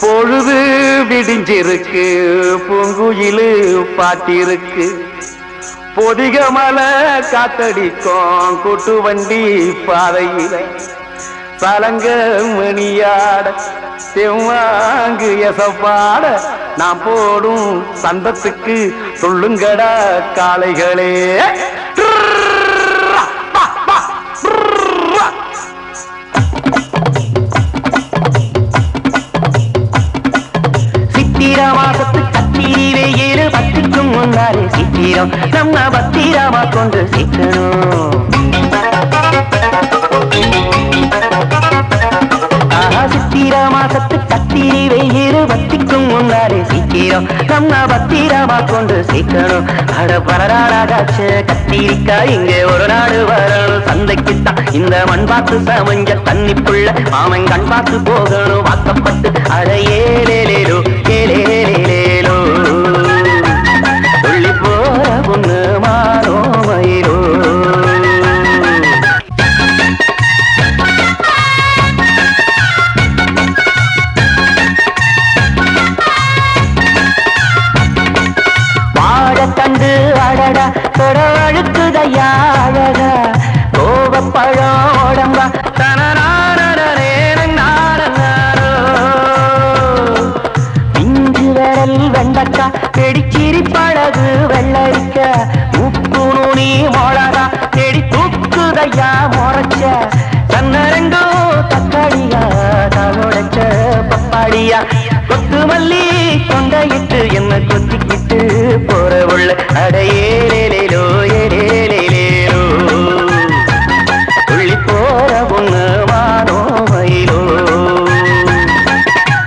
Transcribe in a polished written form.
பொழுது விடிஞ்சிருக்கு பூங்குயிலு பாட்டிருக்கு பொதிக மலை காத்தடிக்கும் கூட்டு வண்டி பாதையில சலங்க மணியாட செவ்வாங்கு எசப்பாட நான் போடும் சந்தத்துக்கு சொல்லுங்கடா காளைகளே. சித்திரா மாசத்து கத்திரி வெயில் பத்திக்கும் முன்னாலே சித்திரம் நம்ம பத்திரமா கொண்டு சிக்கணும். சித்திரா மாசத்து கத்திரி வெயில் பத்திக்கும் முன்னாலே சீக்கிரம் நம்ம பத்திரமா கொண்டு சீக்கணும். அட பரராடாச்ச கத்திரிக்காய் இங்கே ஒரு நாடு வரணும் சந்தைக்குத்தான் இந்த மண் பார்த்து சமஞ்ச தண்ணிப்புள்ள மாமன் கண் பார்த்து போகணும் வாக்கப்பட்டு. அட ஏலேலேலோ ஏலேலேலேலோ சொல்லி போற பொண்ணு மாறோ மயிரோ. கண்டு அடடா தொடவழுக்குதையா அழகா கோவப்பழம் உடம்பா பிஞ்சு விரல் வெண்டக்கா வெடிச்சிரி பழகு வெள்ளரிக்க உப்பு நுனி மொளகா செடி தூக்குதையா முறைச்ச சன்னரங்கோ தக்காளியா தவளைச்ச பப்பாடியா கொத்து மல்லி கொண்டையிட்டு என்ன கொத்திக்கிட்டு போற உள்ள அடையே